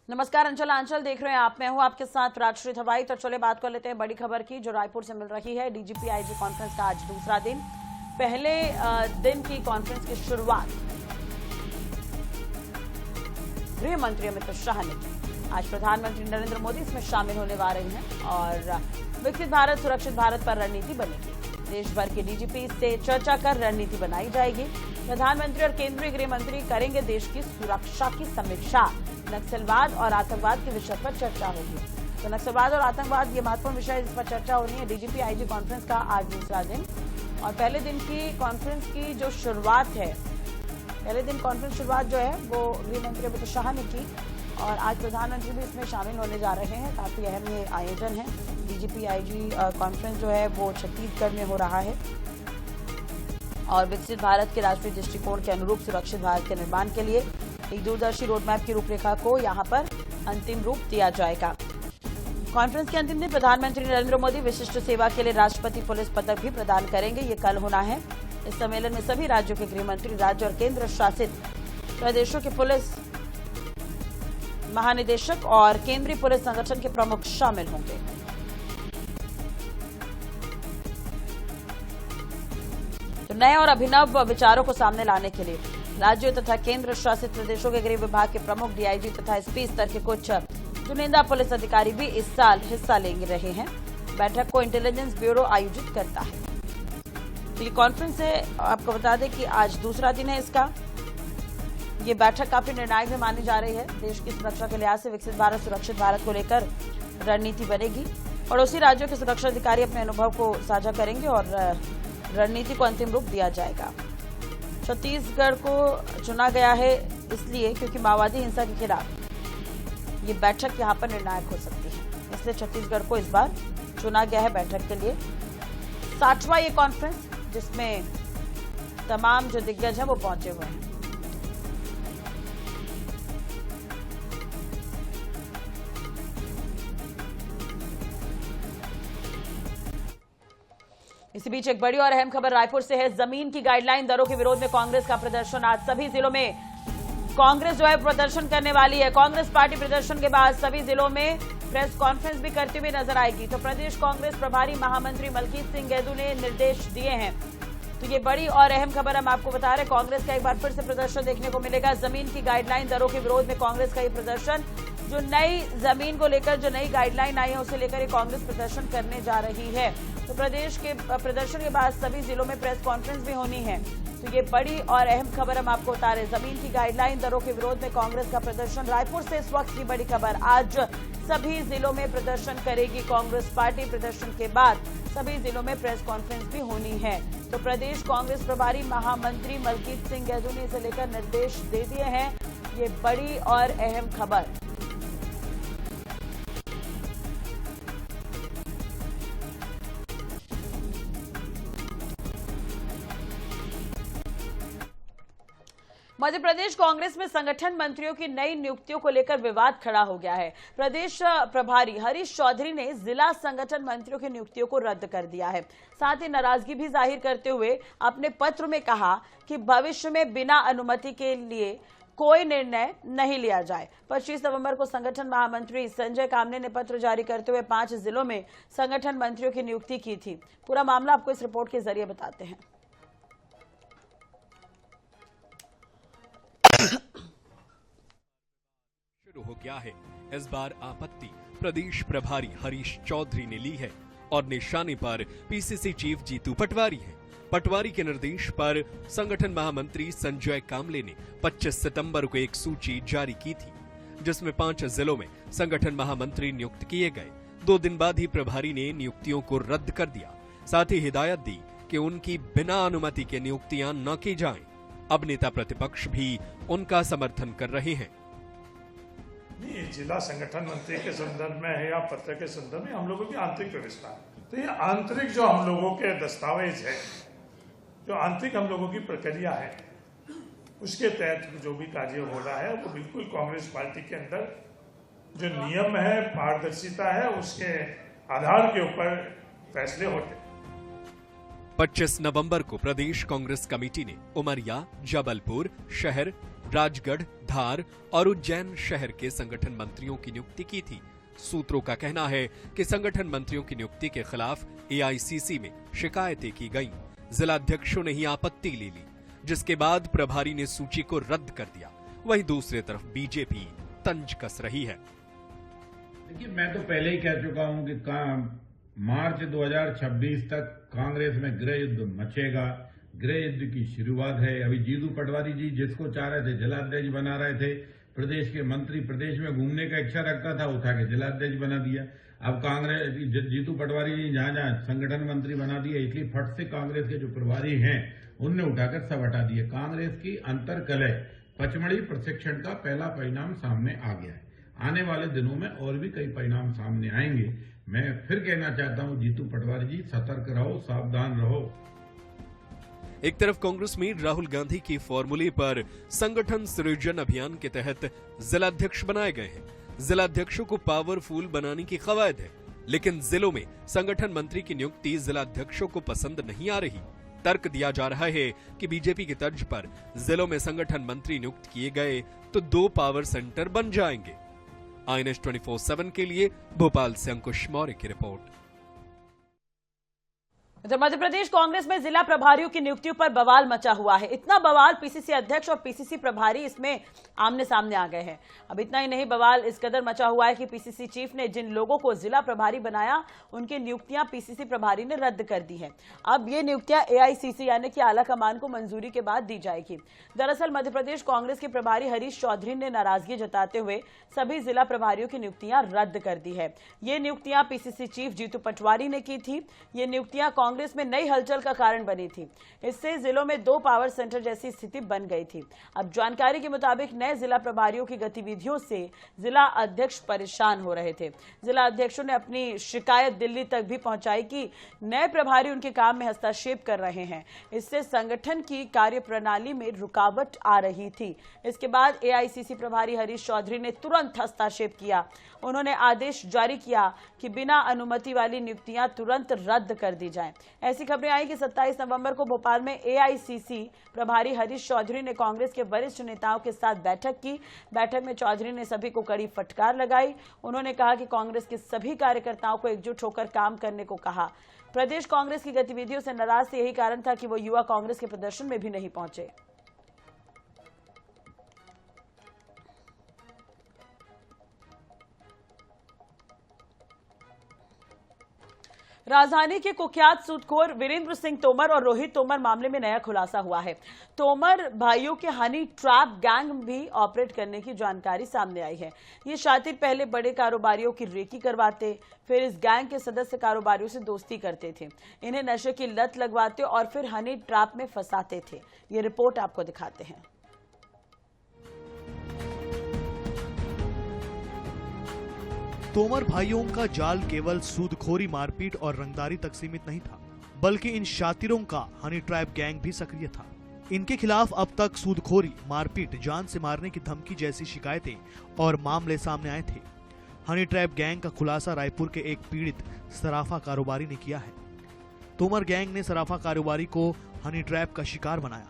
नमस्कार अंचल आंचल देख रहे हैं आप। मैं हूं आपके साथ राजश्री हवाई। तो चले बात कर लेते हैं बड़ी खबर की जो रायपुर से मिल रही है। डीजीपी आईजी कॉन्फ्रेंस का आज दूसरा दिन। पहले दिन की कॉन्फ्रेंस की शुरुआत गृह मंत्री अमित शाह ने की। आज प्रधानमंत्री नरेंद्र मोदी इसमें शामिल होने वाले हैं और विकसित भारत सुरक्षित भारत पर रणनीति बनेगी। देश भर के डीजीपी से चर्चा कर रणनीति बनाई जाएगी। प्रधानमंत्री और केंद्रीय गृह मंत्री करेंगे देश की सुरक्षा की समीक्षा। नक्सलवाद और आतंकवाद के विषय पर चर्चा होगी। तो नक्सलवाद और आतंकवाद ये महत्वपूर्ण विषय है जिस पर चर्चा होनी है। डीजीपी आईजी कॉन्फ्रेंस का आज दूसरा दिन और पहले दिन की कॉन्फ्रेंस की जो शुरुआत है, पहले दिन कॉन्फ्रेंस शुरुआत जो है वो गृह मंत्री अमित शाह ने की और आज प्रधानमंत्री भी इसमें शामिल होने जा रहे हैं। काफी अहम ये आयोजन है। डीजीपी आईजी कॉन्फ्रेंस जो है वो छत्तीसगढ़ में हो रहा है और विकसित भारत के राष्ट्रीय दृष्टिकोण के अनुरूप सुरक्षित भारत के निर्माण के लिए एक दूरदर्शी रोडमैप की रूपरेखा को यहां पर अंतिम रूप दिया जाएगा। कॉन्फ्रेंस के अंतिम दिन प्रधानमंत्री नरेंद्र मोदी विशिष्ट सेवा के लिए राष्ट्रपति पुलिस पदक भी प्रदान करेंगे। ये कल होना है। इस सम्मेलन में सभी राज्यों के गृह मंत्री, राज्य और केंद्र शासित प्रदेशों के पुलिस महानिदेशक और केंद्रीय पुलिस संगठन के प्रमुख शामिल होंगे। तो नए और अभिनव विचारों को सामने लाने के लिए राज्यों तथा केंद्र शासित प्रदेशों के गृह विभाग के प्रमुख, डीआईजी तथा एसपी स्तर के कुछ चुनिंदा पुलिस अधिकारी भी इस साल हिस्सा ले रहे हैं। बैठक को इंटेलिजेंस ब्यूरो आयोजित करता है। तो ये कॉन्फ्रेंस है, आपको बता दें कि आज दूसरा दिन है इसका। ये बैठक काफी निर्णायक में मानी जा रही है। देश की सुरक्षा के लिहाज से विकसित भारत सुरक्षित भारत को लेकर रणनीति बनेगी। पड़ोसी राज्यों के सुरक्षा अधिकारी अपने अनुभव को साझा करेंगे और रणनीति को अंतिम रूप दिया जाएगा। छत्तीसगढ़ को चुना गया है इसलिए क्योंकि माओवादी हिंसा के खिलाफ ये बैठक यहां पर निर्णायक हो सकती है, इसलिए छत्तीसगढ़ को इस बार चुना गया है बैठक के लिए। 60वां ये कॉन्फ्रेंस जिसमें तमाम जो दिग्गज हैं वो पहुंचे हुए हैं। इसी बीच एक बड़ी और अहम खबर रायपुर से है। जमीन की गाइडलाइन दरों के विरोध में कांग्रेस का प्रदर्शन। आज सभी जिलों में कांग्रेस जो है प्रदर्शन करने वाली है। कांग्रेस पार्टी प्रदर्शन के बाद सभी जिलों में प्रेस कॉन्फ्रेंस भी करती हुई नजर आएगी। तो प्रदेश कांग्रेस प्रभारी महामंत्री मलकीत सिंह गैदू ने निर्देश दिए हैं। तो ये बड़ी और अहम खबर हम आपको बता रहे हैं। कांग्रेस का एक बार फिर से प्रदर्शन देखने को मिलेगा। जमीन की गाइडलाइन दरों के विरोध में कांग्रेस का ये प्रदर्शन, जो नई जमीन को लेकर जो नई गाइडलाइन आई है उसे लेकर कांग्रेस प्रदर्शन करने जा रही है। तो प्रदेश के प्रदर्शन के बाद सभी जिलों में प्रेस कॉन्फ्रेंस भी होनी है। तो ये बड़ी और अहम खबर हम आपको बता रहे हैं। जमीन की गाइडलाइन दरों के विरोध में कांग्रेस का प्रदर्शन। रायपुर से इस वक्त की बड़ी खबर। आज सभी जिलों में प्रदर्शन करेगी कांग्रेस पार्टी। प्रदर्शन के बाद सभी जिलों में प्रेस कॉन्फ्रेंस भी होनी है। तो प्रदेश कांग्रेस प्रभारी महामंत्री मलकीत सिंह गैदू ने इसे लेकर निर्देश दे दिए हैं। ये बड़ी और अहम खबर। मध्य प्रदेश कांग्रेस में संगठन मंत्रियों की नई नियुक्तियों को लेकर विवाद खड़ा हो गया है। प्रदेश प्रभारी हरीश चौधरी ने जिला संगठन मंत्रियों की नियुक्तियों को रद्द कर दिया है। साथ ही नाराजगी भी जाहिर करते हुए अपने पत्र में कहा कि भविष्य में बिना अनुमति के लिए कोई निर्णय नहीं लिया जाए। 25 नवंबर को संगठन महामंत्री संजय कामने ने पत्र जारी करते हुए 5 जिलों में संगठन मंत्रियों की नियुक्ति की थी। पूरा मामला आपको इस रिपोर्ट के जरिए बताते हैं। शुरू हो गया है। इस बार आपत्ति प्रदेश प्रभारी हरीश चौधरी ने ली है और निशाने पर पीसीसी चीफ जीतू पटवारी है। पटवारी के निर्देश पर संगठन महामंत्री संजय कामले ने 25 सितंबर को एक सूची जारी की थी जिसमें 5 जिलों में संगठन महामंत्री नियुक्त किए गए। 2 दिन बाद ही प्रभारी ने नियुक्तियों को रद्द कर दिया। साथ ही हिदायत दी कि उनकी बिना अनुमति के नियुक्तियां न की जाएं। अब नेता प्रतिपक्ष भी उनका समर्थन कर रहे हैं। नहीं, जिला संगठन मंत्री के संदर्भ में है या पत्र के संदर्भ में हम लोगों की आंतरिक व्यवस्था है। तो ये आंतरिक जो हम लोगों के दस्तावेज है, जो आंतरिक हम लोगों की प्रक्रिया है, उसके तहत जो भी कार्य हो रहा है वो बिल्कुल कांग्रेस पार्टी के अंदर जो नियम है, पारदर्शिता है, उसके आधार के ऊपर फैसले होते हैं। 25 नवंबर को प्रदेश कांग्रेस कमेटी ने उमरिया, जबलपुर शहर, राजगढ़, धार और उज्जैन शहर के संगठन मंत्रियों की नियुक्ति की थी। सूत्रों का कहना है कि संगठन मंत्रियों की नियुक्ति के खिलाफ एआईसीसी में शिकायतें की गईं। जिलाध्यक्षों ने ही आपत्ति ले ली, जिसके बाद प्रभारी ने सूची को रद्द कर दिया। वहीं दूसरी तरफ बीजेपी तंज कस रही है। देखिए, मैं तो पहले ही कह चुका हूं कि मार्च 2026 तक कांग्रेस में गृह युद्ध मचेगा। गृह युद्ध की शुरुआत है। अभी जीतू पटवारी जी जिसको चाह रहे थे जिलाध्यक्ष बना रहे थे, प्रदेश के मंत्री प्रदेश में घूमने का इच्छा रखता था, उठा के जिलाध्यक्ष बना दिया। अब कांग्रेस जीतू पटवारी जी जहां जहां संगठन मंत्री बना दिया, इसलिए फट से कांग्रेस के जो प्रभारी हैं उनने उठाकर सब हटा दिए। कांग्रेस की अंतरकलह पचमढ़ी प्रशिक्षण का पहला परिणाम सामने आ गया है। आने वाले दिनों में और भी कई परिणाम सामने आएंगे। मैं फिर कहना चाहता हूं, जीतू पटवारी जी सतर्क रहो, सावधान रहो। एक तरफ कांग्रेस में राहुल गांधी की फॉर्मूले पर संगठन सृजन अभियान के तहत जिलाध्यक्ष बनाए गए हैं। जिलाध्यक्षों को पावरफुल बनाने की कवायद है, लेकिन जिलों में संगठन मंत्री की नियुक्ति जिलाध्यक्षों को पसंद नहीं आ रही। तर्क दिया जा रहा है कि बीजेपी की तर्ज पर जिलों में संगठन मंत्री नियुक्त किए गए तो 2 पावर सेंटर बन जाएंगे। INS 24/7 के लिए भोपाल से अंकुश मौर्य की रिपोर्ट। तो मध्य प्रदेश कांग्रेस में जिला प्रभारियों की नियुक्तियों पर बवाल मचा हुआ है। इतना बवाल, पीसीसी अध्यक्ष और पीसीसी प्रभारी इसमें आमने सामने आ गए हैं। अब इतना ही नहीं, बवाल इस कदर मचा हुआ है कि पीसीसी चीफ ने जिन लोगों को जिला प्रभारी बनाया उनकी नियुक्तियां पीसीसी प्रभारी ने रद्द कर दी है। अब ये नियुक्तियां एआईसीसी यानी कि आला कमान को मंजूरी के बाद दी जाएगी। दरअसल मध्य प्रदेश कांग्रेस के प्रभारी हरीश चौधरी ने नाराजगी जताते हुए सभी जिला प्रभारियों की नियुक्तियां रद्द कर दी है। ये नियुक्तियां पीसीसी चीफ जीतू पटवारी ने की थी। ये नियुक्तियां कांग्रेस में नई हलचल का कारण बनी थी। इससे जिलों में 2 पावर सेंटर जैसी स्थिति बन गई थी। अब जानकारी के मुताबिक नए जिला प्रभारियों की गतिविधियों से जिला अध्यक्ष परेशान हो रहे थे। जिला अध्यक्षों ने अपनी शिकायत दिल्ली तक भी पहुंचाई कि नए प्रभारी उनके काम में हस्तक्षेप कर रहे हैं। इससे संगठन की कार्यप्रणाली में रुकावट आ रही थी। इसके बाद एआईसीसी प्रभारी हरीश चौधरी ने तुरंत हस्तक्षेप किया। उन्होंने आदेश जारी किया कि बिना अनुमति वाली नियुक्तियां तुरंत रद्द कर दी जाएं। ऐसी खबरें आई कि 27 नवंबर को भोपाल में एआईसीसी प्रभारी हरीश चौधरी ने कांग्रेस के वरिष्ठ नेताओं के साथ बैठक की। बैठक में चौधरी ने सभी को कड़ी फटकार लगाई। उन्होंने कहा कि कांग्रेस के सभी कार्यकर्ताओं को एकजुट होकर काम करने को कहा। प्रदेश कांग्रेस की गतिविधियों से नाराज थे, यही कारण था कि वो युवा कांग्रेस के प्रदर्शन में भी नहीं पहुंचे। राजधानी के कुख्यात सूदखोर वीरेंद्र सिंह तोमर और रोहित तोमर मामले में नया खुलासा हुआ है। तोमर भाइयों के हनी ट्रैप गैंग भी ऑपरेट करने की जानकारी सामने आई है। ये शातिर पहले बड़े कारोबारियों की रेकी करवाते, फिर इस गैंग के सदस्य कारोबारियों से दोस्ती करते थे, इन्हें नशे की लत लगवाते और फिर हनी ट्रैप में फंसाते थे। ये रिपोर्ट आपको दिखाते हैं। तोमर भाइयों का जाल केवल सूदखोरी, मारपीट और रंगदारी तक सीमित नहीं था, बल्कि इन शातिरों का हनी ट्रैप गैंग भी सक्रिय था। इनके खिलाफ अब तक सूदखोरी, मारपीट, जान से मारने की धमकी जैसी शिकायतें और मामले सामने आए थे। हनी ट्रैप गैंग का खुलासा रायपुर के एक पीड़ित सराफा कारोबारी ने किया है। तोमर गैंग ने सराफा कारोबारी को हनी ट्रैप का शिकार बनाया।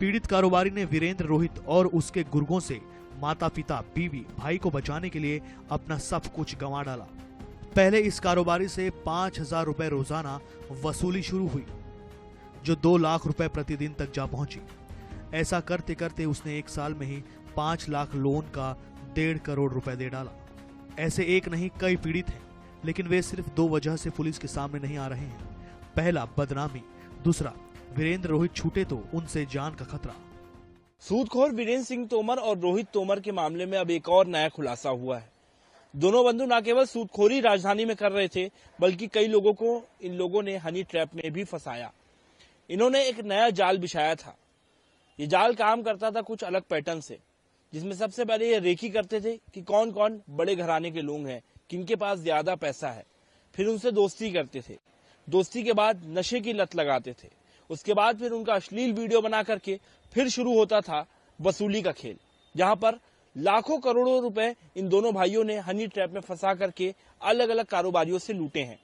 पीड़ित कारोबारी ने वीरेंद्र, रोहित और उसके गुर्गों से माता पिता, बीवी, भाई को बचाने के लिए अपना सब कुछ गंवा डाला। पहले इस कारोबारी से 5,000 रुपए रोजाना वसूली शुरू हुई, जो 2 लाख रुपए प्रतिदिन तक जा पहुंची। ऐसा करते करते उसने 1 साल में ही 5 लाख लोन का 1.5 करोड़ रुपए दे डाला। ऐसे एक नहीं कई पीड़ित हैं, लेकिन वे सिर्फ 2 वजह से पुलिस के सामने नहीं आ रहे हैं। पहला बदनामी, दूसरा वीरेंद्र रोहित छूटे तो उनसे जान का खतरा। सूदखोर वीरेंद्र सिंह तोमर और रोहित तोमर के मामले में अब एक और नया खुलासा हुआ है। दोनों बंधु न केवल सूदखोरी राजधानी में कर रहे थे, बल्कि कई लोगों को इन लोगों ने हनी ट्रैप में भी फंसाया। इन्होंने एक नया जाल बिछाया था। ये जाल काम करता था कुछ अलग पैटर्न से, जिसमें सबसे पहले ये रेकी करते थे कि कौन कौन बड़े घराने के लोग हैं, किनके पास ज्यादा पैसा है। फिर उनसे दोस्ती करते थे। दोस्ती के बाद नशे की लत लगाते थे। उसके बाद फिर उनका अश्लील वीडियो बना करके फिर शुरू होता था वसूली का खेल, जहां पर लाखों करोड़ों रुपए इन दोनों भाइयों ने हनी ट्रैप में फंसा करके अलग अलग कारोबारियों से लूटे हैं।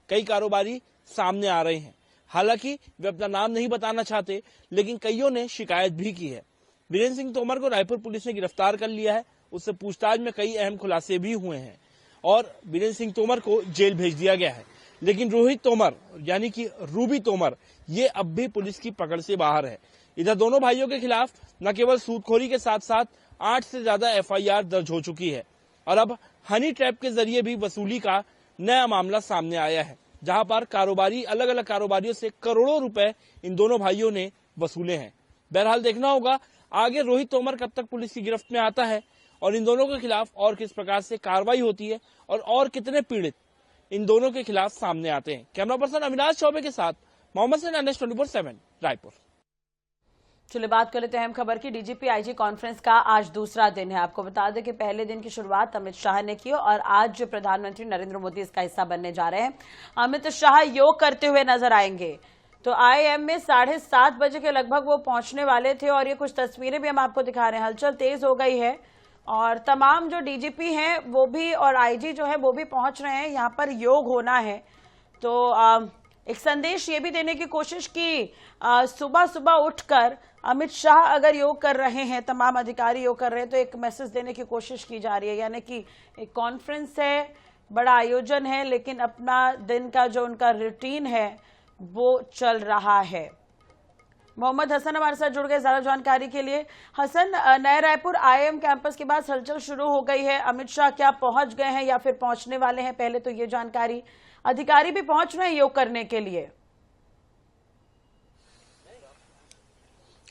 कई कारोबारी सामने आ रहे हैं। हालांकि वे अपना नाम नहीं बताना चाहते, लेकिन कईयों ने शिकायत भी की है। वीरेंद्र सिंह तोमर को रायपुर पुलिस ने गिरफ्तार कर लिया है। उससे पूछताछ में कई अहम खुलासे भी हुए हैं और वीरेंद्र सिंह तोमर को जेल भेज दिया गया है। लेकिन रोहित तोमर यानी कि रूबी तोमर ये अब भी पुलिस की पकड़ से बाहर है। इधर दोनों भाइयों के खिलाफ न केवल सूदखोरी के साथ साथ 8 से ज्यादा FIR दर्ज हो चुकी है और अब हनी ट्रैप के जरिए भी वसूली का नया मामला सामने आया है, जहां पर अलग अलग कारोबारियों से करोड़ों रुपए इन दोनों भाइयों ने वसूले हैं। बहरहाल देखना होगा आगे रोहित तोमर कब तक पुलिस की गिरफ्त में आता है और इन दोनों के खिलाफ और किस प्रकार से कार्रवाई होती है और कितने पीड़ित इन दोनों के खिलाफ सामने आते हैं। कैमरा पर्सन अविनाश चौबे के साथ मोहम्मद सैन, NS 24/7 रायपुर। चलिए बात कर लेते हैं अहम खबर की। DGP IG कॉन्फ्रेंस का आज दूसरा दिन है। आपको बता दें कि पहले दिन की शुरुआत अमित शाह ने की और आज प्रधानमंत्री नरेंद्र मोदी इसका हिस्सा बनने जा रहे हैं। अमित शाह योग करते हुए नजर आएंगे। तो IIM में 7:30 बजे के लगभग वो पहुंचने वाले थे और ये कुछ तस्वीरें भी हम आपको दिखा रहे हैं। हलचल तेज हो गई है और तमाम जो DGP हैं वो भी और IG जो है वो भी पहुंच रहे हैं। यहाँ पर योग होना है तो एक संदेश ये भी देने की कोशिश की सुबह सुबह उठकर अमित शाह अगर योग कर रहे हैं, तमाम अधिकारी योग कर रहे हैं, तो एक मैसेज देने की कोशिश की जा रही है। यानी कि एक कॉन्फ्रेंस है, बड़ा आयोजन है, लेकिन अपना दिन का जो उनका रूटीन है वो चल रहा है। मोहम्मद हसन हमारे साथ जुड़ गए ज्यादा जानकारी के लिए। हसन, नए रायपुर IIM कैंपस के बाद हलचल शुरू हो गई है। अमित शाह क्या पहुंच गए हैं या फिर पहुंचने वाले हैं? पहले तो ये जानकारी, अधिकारी भी पहुंच रहे हैं योग करने के लिए?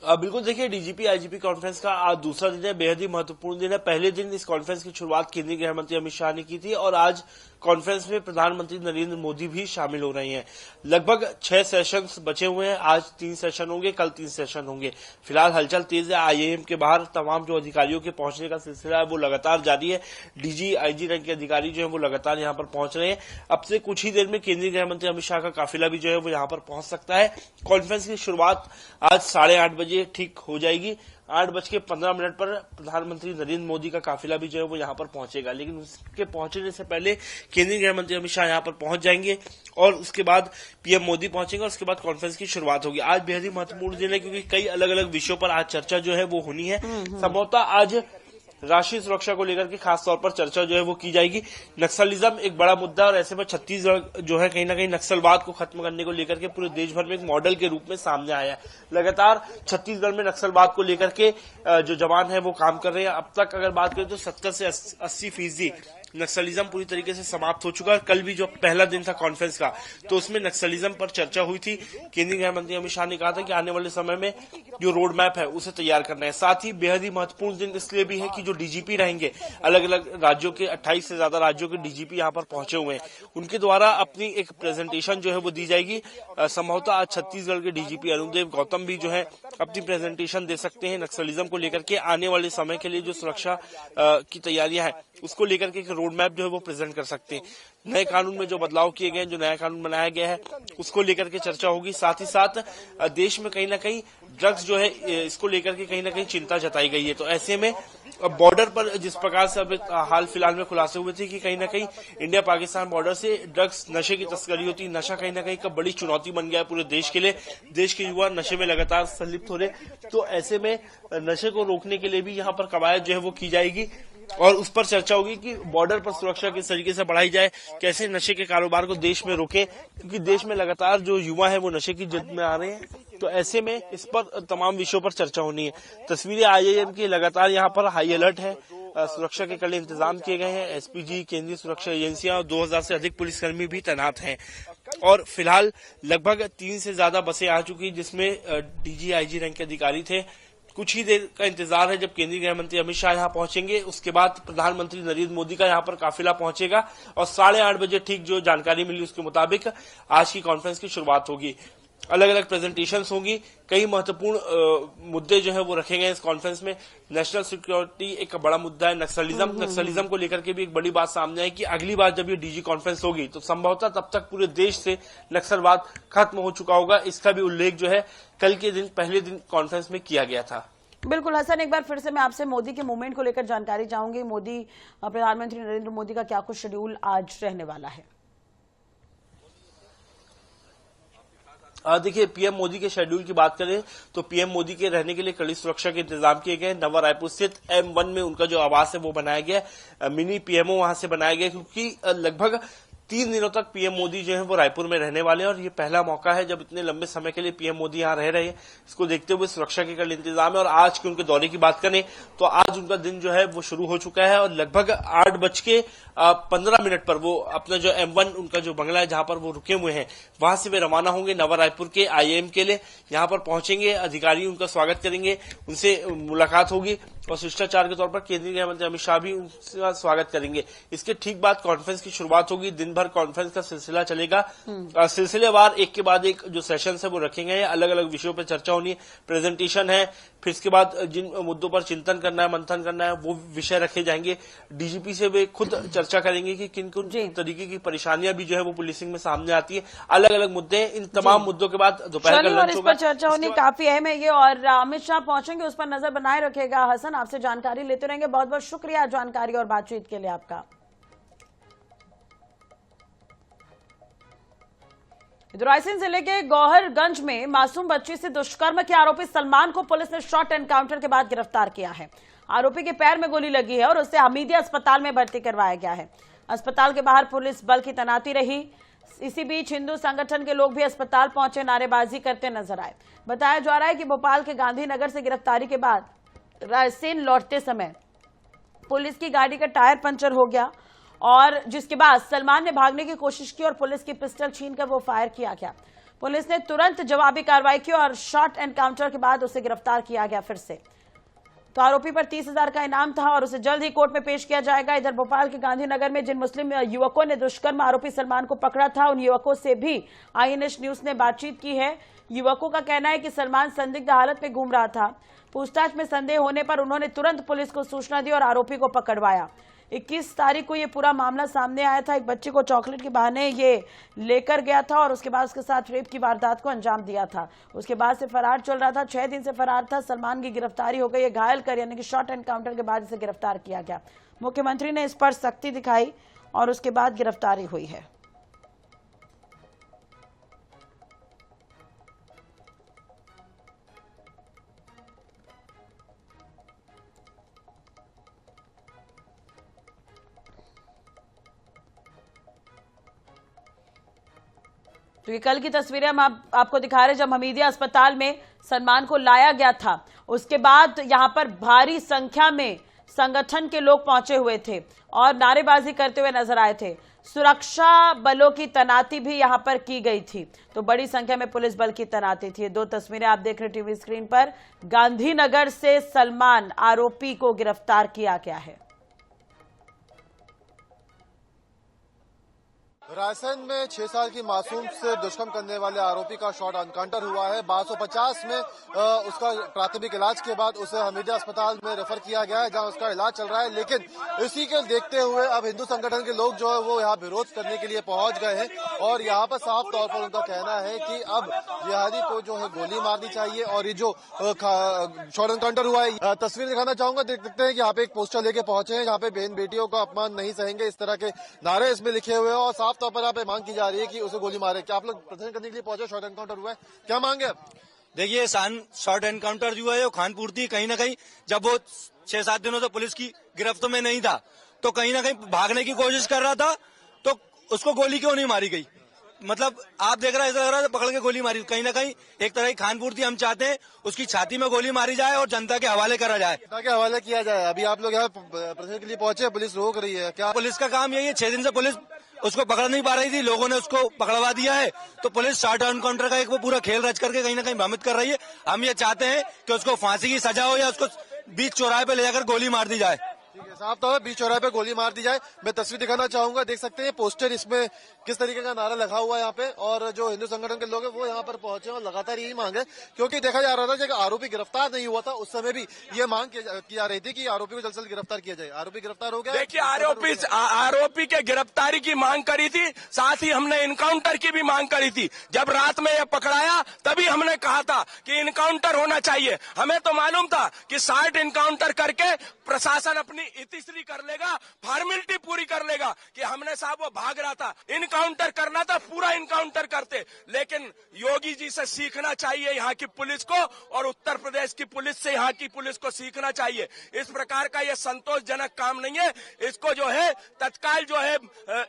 बिल्कुल, देखिए DGP IGP कॉन्फ्रेंस का आज दूसरा दिन है, बेहद ही महत्वपूर्ण दिन है। पहले दिन इस कॉन्फ्रेंस की शुरुआत केंद्रीय गृह मंत्री अमित शाह ने की थी और आज कॉन्फ्रेंस में प्रधानमंत्री नरेंद्र मोदी भी शामिल हो रहे हैं। लगभग 6 सेशंस बचे हुए हैं। आज 3 सेशन होंगे, कल 3 सेशन होंगे। फिलहाल हलचल तेज है। IIM के बाहर तमाम जो अधिकारियों के पहुंचने का सिलसिला है वो लगातार जारी है। DG IG रैंक के अधिकारी जो है वो लगातार यहाँ पर पहुंच रहे हैं। अब से कुछ ही देर में केंद्रीय गृह मंत्री अमित शाह का काफिला भी जो है वो यहाँ पर पहुंच सकता है। कॉन्फ्रेंस की शुरुआत आज 8:30 बजे ठीक हो जाएगी। 8:15 पर प्रधानमंत्री नरेंद्र मोदी का काफिला भी जो है वो यहाँ पर पहुंचेगा, लेकिन उसके पहुंचने से पहले केंद्रीय गृह मंत्री अमित शाह यहाँ पर पहुंच जाएंगे और उसके बाद PM मोदी पहुंचेंगे और उसके बाद कॉन्फ्रेंस की शुरुआत होगी। आज बेहद ही महत्वपूर्ण दिन है क्योंकि कई अलग अलग विषयों पर आज चर्चा जो है वो होनी है। संभवतः आज राष्ट्रीय सुरक्षा को लेकर के खास तौर पर चर्चा जो है वो की जाएगी। नक्सलिज्म एक बड़ा मुद्दा और ऐसे में छत्तीसगढ़ जो है कहीं ना कहीं नक्सलवाद को खत्म करने को लेकर के पूरे देश भर में एक मॉडल के रूप में सामने आया है। लगातार छत्तीसगढ़ में नक्सलवाद को लेकर के जो जवान है वो काम कर रहे हैं। अब तक अगर बात करें तो 70 से 80% नक्सलिज्म पूरी तरीके से समाप्त हो चुका है। कल भी जो पहला दिन था कॉन्फ्रेंस का तो उसमें नक्सलिज्म पर चर्चा हुई थी। केंद्रीय गृह मंत्री अमित शाह ने कहा था कि आने वाले समय में जो रोड मैप है उसे तैयार करना है। साथ ही बेहद ही महत्वपूर्ण दिन इसलिए भी है कि जो DGP रहेंगे, अलग अलग राज्यों के 28 से ज्यादा राज्यों के DGP यहाँ पर पहुंचे हुए हैं, उनके द्वारा अपनी एक प्रेजेंटेशन जो है वो दी जाएगी। संभवतः आज छत्तीसगढ़ के DGP अरुणदेव गौतम भी जो है अपनी प्रेजेंटेशन दे सकते हैं नक्सलिज्म को लेकर के। आने वाले समय के लिए जो सुरक्षा की तैयारियां हैं उसको लेकर के रोड मैप जो है वो प्रेजेंट कर सकते हैं। नए कानून में जो बदलाव किए गए हैं, जो नया कानून बनाया गया है उसको लेकर के चर्चा होगी। साथ ही साथ देश में कहीं ना कहीं ड्रग्स जो है इसको लेकर के कहीं ना कहीं चिंता जताई गई है। तो ऐसे में बॉर्डर पर जिस प्रकार से अब हाल फिलहाल में खुलासे हुए थे कि कहीं ना कहीं इंडिया पाकिस्तान बॉर्डर से ड्रग्स नशे की तस्करी होती, नशा कहीं ना कहीं का बड़ी चुनौती बन गया है पूरे देश के लिए। देश के युवा नशे में लगातार संलिप्त हो रहे, तो ऐसे में नशे को रोकने के लिए भी यहाँ पर कवायद जो है वो की जाएगी और उस पर चर्चा होगी कि बॉर्डर पर सुरक्षा किस तरीके से बढ़ाई जाए, कैसे नशे के कारोबार को देश में रोके, क्योंकि देश में लगातार जो युवा है वो नशे की जिद में आ रहे हैं। तो ऐसे में इस पर तमाम विषयों पर चर्चा होनी है। तस्वीरें IIM की लगातार यहाँ पर हाई अलर्ट है। सुरक्षा के कड़े इंतजाम किए गए हैं। SPG, केंद्रीय सुरक्षा एजेंसियां और 2000 से अधिक पुलिसकर्मी भी तैनात हैं और फिलहाल लगभग 3 से ज्यादा बसें आ चुकी जिसमें DG IG रैंक के अधिकारी थे। कुछ ही देर का इंतजार है जब केंद्रीय गृह मंत्री अमित शाह यहाँ पहुंचेंगे, उसके बाद प्रधानमंत्री नरेंद्र मोदी का यहाँ पर काफिला पहुंचेगा और 8:30 बजे ठीक जो जानकारी मिली उसके मुताबिक आज की कॉन्फ्रेंस की शुरुआत होगी। अलग अलग प्रेजेंटेशंस होंगी। कई महत्वपूर्ण मुद्दे जो है वो रखे गए इस कॉन्फ्रेंस में। नेशनल सिक्योरिटी एक बड़ा मुद्दा है। नक्सलिज्म को लेकर के भी एक बड़ी बात सामने आई कि अगली बार जब ये DG कॉन्फ्रेंस होगी तो संभवतः तब तक पूरे देश से नक्सलवाद खत्म हो चुका होगा। इसका भी उल्लेख जो है कल के दिन पहले दिन कॉन्फ्रेंस में किया गया था। बिल्कुल हसन, एक बार फिर से मैं आपसे मोदी के मूवमेंट को लेकर जानकारी चाहूंगी। प्रधानमंत्री नरेंद्र मोदी का क्या कुछ शेड्यूल आज रहने वाला है? देखिए, पीएम मोदी के शेड्यूल की बात करें तो पीएम मोदी के रहने के लिए कड़ी सुरक्षा के इंतजाम किए गए। नवा रायपुर स्थित M1 में उनका जो आवास है वो बनाया गया, मिनी पीएमओ वहां से बनाया गया, क्योंकि लगभग 3 दिनों तक पीएम मोदी जो है वो रायपुर में रहने वाले हैं और ये पहला मौका है जब इतने लंबे समय के लिए पीएम मोदी यहाँ रह रहे हैं। इसको देखते हुए सुरक्षा के कड़े इंतजाम है। और आज के उनके दौरे की बात करें तो आज उनका दिन जो है वो शुरू हो चुका है और लगभग 8:15 पर वो अपना जो M1 उनका जो बंगला है जहां पर वो रुके हुए हैं वहां से वे रवाना होंगे नवा रायपुर के IIM के लिए। यहां पर पहुंचेंगे, अधिकारी उनका स्वागत करेंगे, उनसे मुलाकात होगी और शिष्टाचार के तौर पर केंद्रीय गृह मंत्री अमित शाह भी उनका स्वागत करेंगे। इसके ठीक बाद कॉन्फ्रेंस की शुरुआत होगी। दिन भर कॉन्फ्रेंस का सिलसिला चलेगा। सिलसिलेवार एक के बाद एक जो सेशन है वो रखे गए हैं, अलग अलग विषयों पर चर्चा होनी है, प्रेजेंटेशन है, फिर इसके बाद जिन मुद्दों पर चिंतन करना है, मंथन करना है, वो विषय रखे जाएंगे। डीजीपी से वे खुद चर्चा करेंगे कि किन किन तरीके की परेशानियां भी जो है वो पुलिसिंग में सामने आती है, अलग अलग मुद्दे। इन तमाम मुद्दों के बाद दोपहर का लंच होगा। चर्चा होनी काफी अहम है ये, और अमित शाह पहुंचेंगे, उस पर नजर बनाए रखेगा। हसन, आपसे जानकारी लेते रहेंगे। बहुत बहुत शुक्रिया जानकारी और बातचीत के लिए आपका। रायसेन जिले के गौहरगंज में मासूम बच्ची से दुष्कर्म के आरोपी सलमान को पुलिस ने शॉर्ट एनकाउंटर के बाद गिरफ्तार किया है। आरोपी के पैर में गोली लगी है और उसे हमीदिया अस्पताल में भर्ती करवाया गया है। अस्पताल के बाहर पुलिस बल की तैनाती रही। इसी बीच हिंदू संगठन के लोग भी अस्पताल पहुंचे, नारेबाजी करते नजर आए। बताया जा रहा है कि भोपाल के गांधीनगर से गिरफ्तारी के बाद रायसेन लौटते समय पुलिस की गाड़ी का टायर पंचर हो गया और जिसके बाद सलमान ने भागने की कोशिश की और पुलिस की पिस्टल छीनकर वो फायर किया गया। पुलिस ने तुरंत जवाबी कार्रवाई की और शॉर्ट एनकाउंटर के बाद उसे गिरफ्तार किया गया फिर से। तो आरोपी पर 30,000 का इनाम था और उसे जल्द ही कोर्ट में पेश किया जाएगा। इधर भोपाल के गांधीनगर में जिन मुस्लिम युवकों ने दुष्कर्म आरोपी सलमान को पकड़ा था, उन युवकों से भी INH न्यूज ने बातचीत की है। युवकों का कहना है कि सलमान संदिग्ध हालत में घूम रहा था। पूछताछ में संदेह होने पर उन्होंने तुरंत पुलिस को सूचना दी और आरोपी को पकड़वाया। 21 तारीख को ये पूरा मामला सामने आया था। एक बच्चे को चॉकलेट के बहाने ये लेकर गया था और उसके बाद उसके साथ रेप की वारदात को अंजाम दिया था। उसके बाद से फरार चल रहा था, 6 दिन से फरार था। सलमान की गिरफ्तारी हो गई है। घायल कर यानी कि शॉर्ट एनकाउंटर के बाद इसे गिरफ्तार किया गया। मुख्यमंत्री ने इस पर सख्ती दिखाई और उसके बाद गिरफ्तारी हुई है। तो ये कल की तस्वीरें हम आपको दिखा रहे, जब हमीदिया अस्पताल में सलमान को लाया गया था। उसके बाद यहां पर भारी संख्या में संगठन के लोग पहुंचे हुए थे और नारेबाजी करते हुए नजर आए थे। सुरक्षा बलों की तैनाती भी यहां पर की गई थी, तो बड़ी संख्या में पुलिस बल की तैनाती थी। 2 तस्वीरें आप देख रहे टीवी स्क्रीन पर। गांधीनगर से सलमान आरोपी को गिरफ्तार किया गया है। रायसेन में 6 साल की मासूम से दुष्कर्म करने वाले आरोपी का शॉर्ट एनकाउंटर हुआ है। 1250 में उसका प्राथमिक इलाज के बाद उसे हमीदिया अस्पताल में रेफर किया गया है, जहां उसका इलाज चल रहा है। लेकिन इसी के देखते हुए अब हिंदू संगठन के लोग जो है वो यहाँ विरोध करने के लिए पहुंच गए हैं और यहाँ पर साफ तौर पर उनका कहना है कि अब जिहादी को जो है गोली मारनी चाहिए। और ये जो शॉर्ट एनकाउंटर हुआ है, तस्वीर दिखाना चाहूंगा। देखते हैं कि यहाँ पे एक पोस्टर लेके पहुंचे हैं, यहाँ पे बहन बेटियों का अपमान नहीं सहेंगे, इस तरह के नारे इसमें लिखे हुए हैं और साफ तौर पर यहाँ पे मांग की जा रही है कि उसे गोली मारे। क्या आप लोग प्रदर्शन करने के लिए पहुंचे, शॉर्ट एनकाउंटर हुआ है, क्या मांगे? देखिए, शॉर्ट एनकाउंटर जो है वो खानपूर्ति कहीं ना कहीं, जब वो 6-7 दिनों से पुलिस की गिरफ्त में नहीं था तो कहीं ना कहीं भागने की कोशिश कर रहा था, तो उसको गोली क्यों नहीं मारी गई? मतलब आप देख रहे हैं, ऐसा लग रहा है पकड़ के गोली मारी। कहीं ना कहीं एक तरह की खानपूर्ति हम चाहते हैं, उसकी छाती में गोली मारी जाए और जनता के हवाले करा जाए। जनता के हवाले किया जाए। अभी आप लोग यहाँ प्रदर्शन के लिए पहुंचे, पुलिस रोक रही है, क्या? पुलिस का काम यही है, 6 दिन से पुलिस उसको पकड़ नहीं पा रही थी, लोगों ने उसको पकड़वा दिया है, तो पुलिस शॉर्ट एनकाउंटर का एक वो पूरा खेल रच करके कहीं ना कहीं भ्रमित कर रही है। हम ये चाहते हैं कि उसको फांसी की सजा हो या उसको बीच चौराहे पे ले जाकर गोली मार दी जाए। ठीक है, साफ तौर पर बीच चौराहे पे गोली मार दी जाए। मैं तस्वीर दिखाना चाहूंगा, देख सकते हैं पोस्टर, इसमें किस तरीके का नारा लगा हुआ है यहाँ पे। और जो हिंदू संगठन के लोग हैं वो यहाँ पर पहुंचे और लगातार यही मांग है, क्योंकि देखा जा रहा था जब आरोपी गिरफ्तार नहीं हुआ था उस समय भी ये मांग की जा रही थी कि आरोपी को जल्द से जल्द गिरफ्तार किया जाए। आरोपी गिरफ्तार हो गया। देखिए, आरोपी के गिरफ्तारी की मांग करी थी, साथ ही हमने इनकाउंटर की भी मांग करी थी। जब रात में ये पकड़ाया तभी हमने कहा था कि इनकाउंटर होना चाहिए। हमें तो मालूम था कि शॉर्ट इनकाउंटर करके प्रशासन अपनी इतिश्री कर लेगा, फॉर्मेलिटी पूरी कर लेगा कि हमने साहब वो भाग रहा था, इनकाउंटर करना था, पूरा इनकाउंटर करते। लेकिन योगी जी से सीखना चाहिए यहाँ की पुलिस को, और उत्तर प्रदेश की पुलिस से यहाँ की पुलिस को सीखना चाहिए। इस प्रकार का ये संतोषजनक काम नहीं है। इसको जो है तत्काल जो है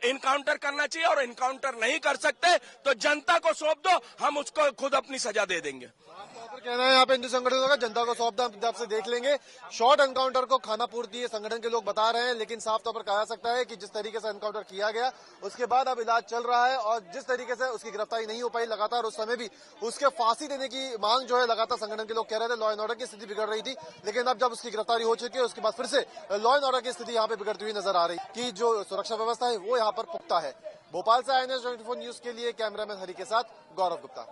इनकाउंटर करना चाहिए, और इनकाउंटर नहीं कर सकते तो जनता को सौंप दो, हम उसको खुद अपनी सजा दे देंगे। कहना है यहाँ पे हिंदू संगठनों का, जनता को सौंप दो, आपसे देख लेंगे। शॉर्ट एनकाउंटर को खाना पूर्ति संगठन के लोग बता रहे हैं, लेकिन साफ तौर पर कहा जा सकता है कि जिस तरीके से एनकाउंटर किया गया उसके बाद अब इलाज चल रहा है, और जिस तरीके से उसकी गिरफ्तारी नहीं हो पाई लगातार, उस समय भी उसके फांसी देने की मांग जो है लगातार संगठन के लोग कह रहे थे। लॉ एंड ऑर्डर की स्थिति बिगड़ रही थी, लेकिन अब जब उसकी गिरफ्तारी हो चुकी है उसके बाद फिर से लॉ एंड ऑर्डर की स्थिति यहाँ पे बिगड़ती हुई नजर आ रही कि जो सुरक्षा व्यवस्था है वो यहाँ पर पुख्ता है। भोपाल से INS 24 न्यूज के लिए कैमरामैन हरि के साथ गौरव गुप्ता।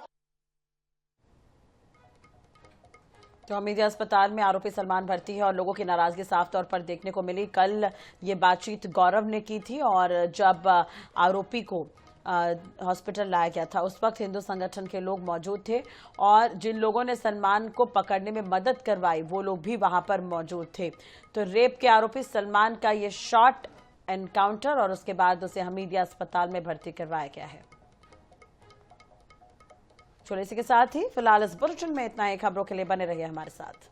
तो हमीदिया अस्पताल में आरोपी सलमान भर्ती है और लोगों की नाराजगी साफ तौर पर देखने को मिली। कल ये बातचीत गौरव ने की थी, और जब आरोपी को हॉस्पिटल लाया गया था उस वक्त हिंदू संगठन के लोग मौजूद थे, और जिन लोगों ने सलमान को पकड़ने में मदद करवाई वो लोग भी वहां पर मौजूद थे। तो रेप के आरोपी सलमान का ये शॉर्ट एनकाउंटर, और उसके बाद उसे हमीदिया अस्पताल में भर्ती करवाया गया है। चलो इसी के साथ ही फिलहाल इस बुलेटिन में इतना ही। खबरों के लिए बने रहिए हमारे साथ।